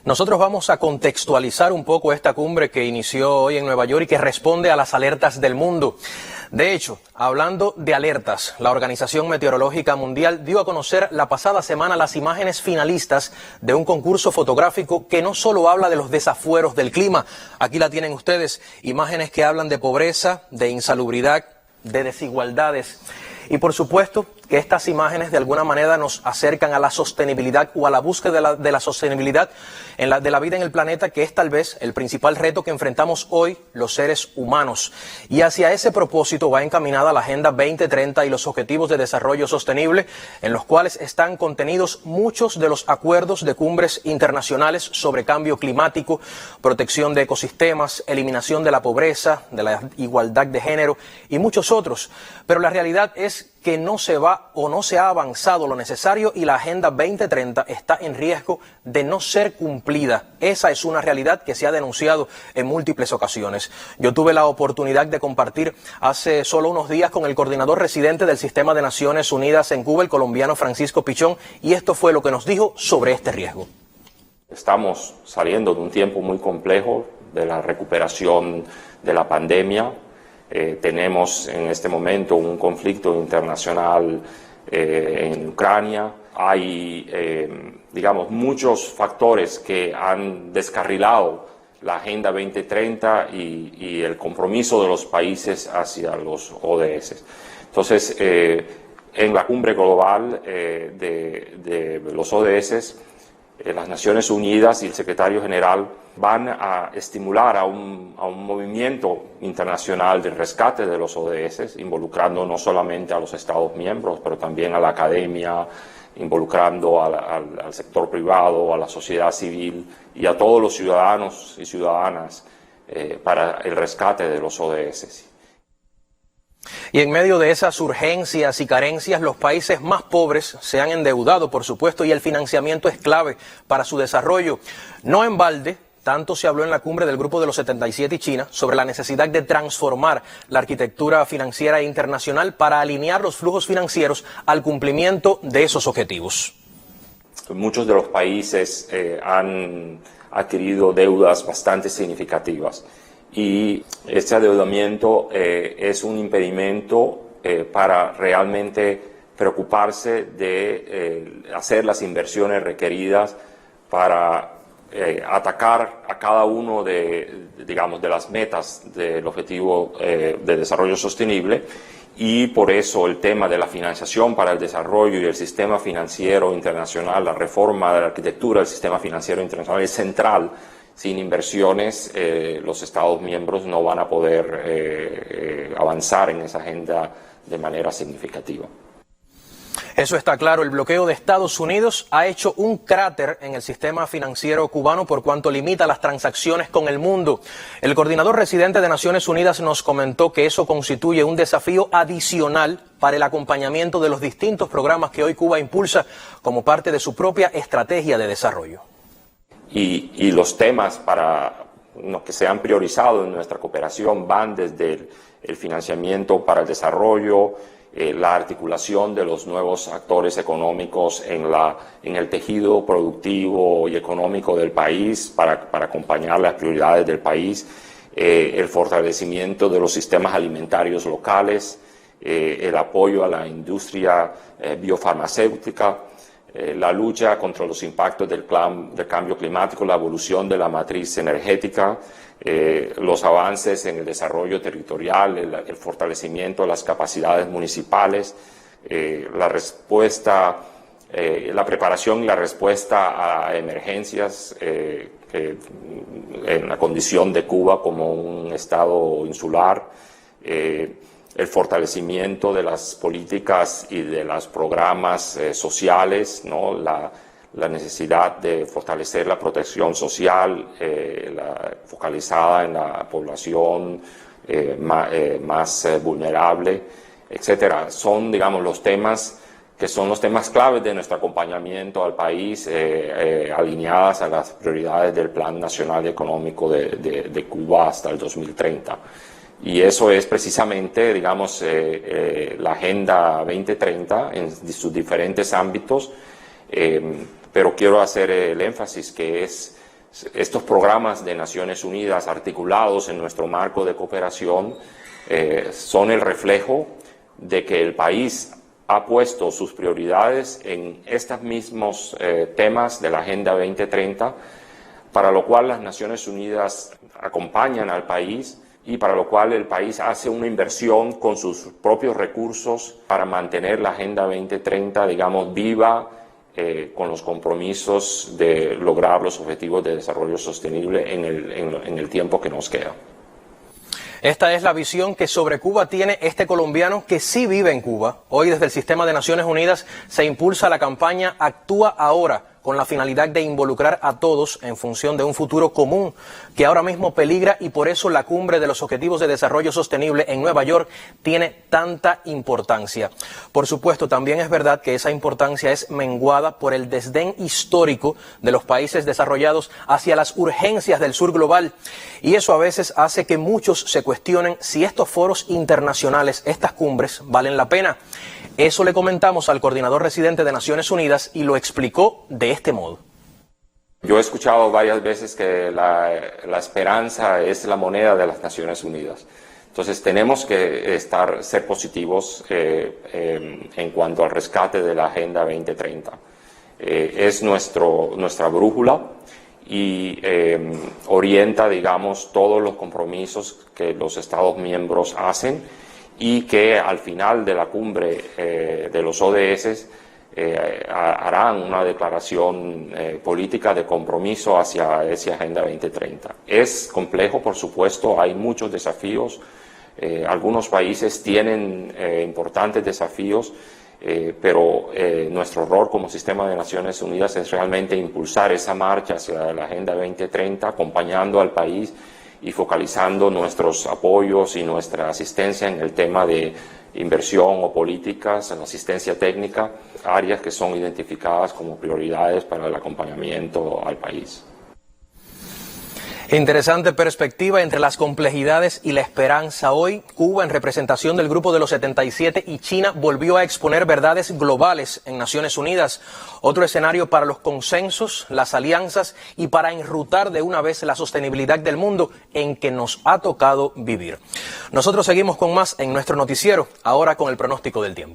Nosotros vamos a contextualizar un poco esta cumbre que inició hoy en Nueva York y que responde a las alertas del mundo. De hecho, hablando de alertas, la Organización Meteorológica Mundial dio a conocer la pasada semana las imágenes finalistas de un concurso fotográfico que no solo habla de los desafueros del clima. Aquí la tienen ustedes, imágenes que hablan de pobreza, de insalubridad, de desigualdades. Y por supuesto que estas imágenes de alguna manera nos acercan a la sostenibilidad o a la búsqueda de la sostenibilidad de la vida en el planeta, que es tal vez el principal reto que enfrentamos hoy los seres humanos. Y hacia ese propósito va encaminada la Agenda 2030 y los Objetivos de Desarrollo Sostenible, en los cuales están contenidos muchos de los acuerdos de cumbres internacionales sobre cambio climático, protección de ecosistemas, eliminación de la pobreza, de la igualdad de género y muchos otros. Pero la realidad es que no se va o no se ha avanzado lo necesario y la Agenda 2030 está en riesgo de no ser cumplida. Esa es una realidad que se ha denunciado en múltiples ocasiones. Yo tuve la oportunidad de compartir hace solo unos días con el coordinador residente del Sistema de Naciones Unidas en Cuba, el colombiano Francisco Pichón, y esto fue lo que nos dijo sobre este riesgo. Estamos saliendo de un tiempo muy complejo de la recuperación de la pandemia. Tenemos en este momento un conflicto internacional en Ucrania. Hay, digamos, muchos factores que han descarrilado la Agenda 2030 y el compromiso de los países hacia los ODS. Entonces, en la cumbre global de los ODS, las Naciones Unidas y el secretario general van a estimular a un movimiento internacional de rescate de los ODS, involucrando no solamente a los Estados miembros, pero también a la academia, involucrando al sector privado, a la sociedad civil y a todos los ciudadanos y ciudadanas para el rescate de los ODS. Y en medio de esas urgencias y carencias, los países más pobres se han endeudado, por supuesto, y el financiamiento es clave para su desarrollo. No en balde, tanto se habló en la cumbre del Grupo de los 77 y China sobre la necesidad de transformar la arquitectura financiera internacional para alinear los flujos financieros al cumplimiento de esos objetivos. Muchos de los países han adquirido deudas bastante significativas. Y este adeudamiento es un impedimento para realmente preocuparse de hacer las inversiones requeridas para atacar a cada uno de las metas del objetivo de desarrollo sostenible. Y por eso el tema de la financiación para el desarrollo y el sistema financiero internacional, la reforma de la arquitectura del sistema financiero internacional es central. Sin inversiones, los Estados miembros no van a poder avanzar en esa agenda de manera significativa. Eso está claro. El bloqueo de Estados Unidos ha hecho un cráter en el sistema financiero cubano por cuanto limita las transacciones con el mundo. El coordinador residente de Naciones Unidas nos comentó que eso constituye un desafío adicional para el acompañamiento de los distintos programas que hoy Cuba impulsa como parte de su propia estrategia de desarrollo. Y los temas para los que se han priorizado en nuestra cooperación van desde el financiamiento para el desarrollo, la articulación de los nuevos actores económicos en el tejido productivo y económico del país para acompañar las prioridades del país, el fortalecimiento de los sistemas alimentarios locales, el apoyo a la industria biofarmacéutica, la lucha contra los impactos del cambio climático, la evolución de la matriz energética, los avances en el desarrollo territorial, el fortalecimiento de las capacidades municipales, la preparación y la respuesta a emergencias en la condición de Cuba como un estado insular, el fortalecimiento de las políticas y de los programas sociales, ¿no? La necesidad de fortalecer la protección social focalizada en la población más vulnerable, etcétera. Son, digamos, los temas que son los temas claves de nuestro acompañamiento al país, alineadas a las prioridades del Plan Nacional Económico de Cuba hasta el 2030. Y eso es precisamente, digamos, la Agenda 2030 en sus diferentes ámbitos, pero quiero hacer el énfasis que es Estos programas de Naciones Unidas articulados en nuestro marco de cooperación son el reflejo de que el país ha puesto sus prioridades en estos mismos temas de la Agenda 2030, para lo cual las Naciones Unidas acompañan al país y para lo cual el país hace una inversión con sus propios recursos para mantener la Agenda 2030, digamos, viva, con los compromisos de lograr los objetivos de desarrollo sostenible en el tiempo que nos queda. Esta es la visión que sobre Cuba tiene este colombiano que sí vive en Cuba. Hoy desde el Sistema de Naciones Unidas se impulsa la campaña Actúa Ahora, con la finalidad de involucrar a todos en función de un futuro común que ahora mismo peligra, y por eso la Cumbre de los Objetivos de Desarrollo Sostenible en Nueva York tiene tanta importancia. Por supuesto, también es verdad que esa importancia es menguada por el desdén histórico de los países desarrollados hacia las urgencias del sur global, y eso a veces hace que muchos se cuestionen si estos foros internacionales, estas cumbres, valen la pena. Eso le comentamos al coordinador residente de Naciones Unidas y lo explicó de este modo. Yo he escuchado varias veces que la esperanza es la moneda de las Naciones Unidas. Entonces tenemos que ser positivos en cuanto al rescate de la Agenda 2030. Es nuestra brújula y orienta, digamos, todos los compromisos que los Estados miembros hacen, y que al final de la cumbre de los ODS harán una declaración política de compromiso hacia esa Agenda 2030. Es complejo, por supuesto, hay muchos desafíos. Algunos países tienen importantes desafíos, pero nuestro rol como Sistema de Naciones Unidas es realmente impulsar esa marcha hacia la Agenda 2030, acompañando al país y focalizando nuestros apoyos y nuestra asistencia en el tema de inversión o políticas, en asistencia técnica, áreas que son identificadas como prioridades para el acompañamiento al país. Interesante perspectiva entre las complejidades y la esperanza. Hoy, Cuba, en representación del Grupo de los 77 y China, volvió a exponer verdades globales en Naciones Unidas. Otro escenario para los consensos, las alianzas y para enrutar de una vez la sostenibilidad del mundo en que nos ha tocado vivir. Nosotros seguimos con más en nuestro noticiero, ahora con el pronóstico del tiempo.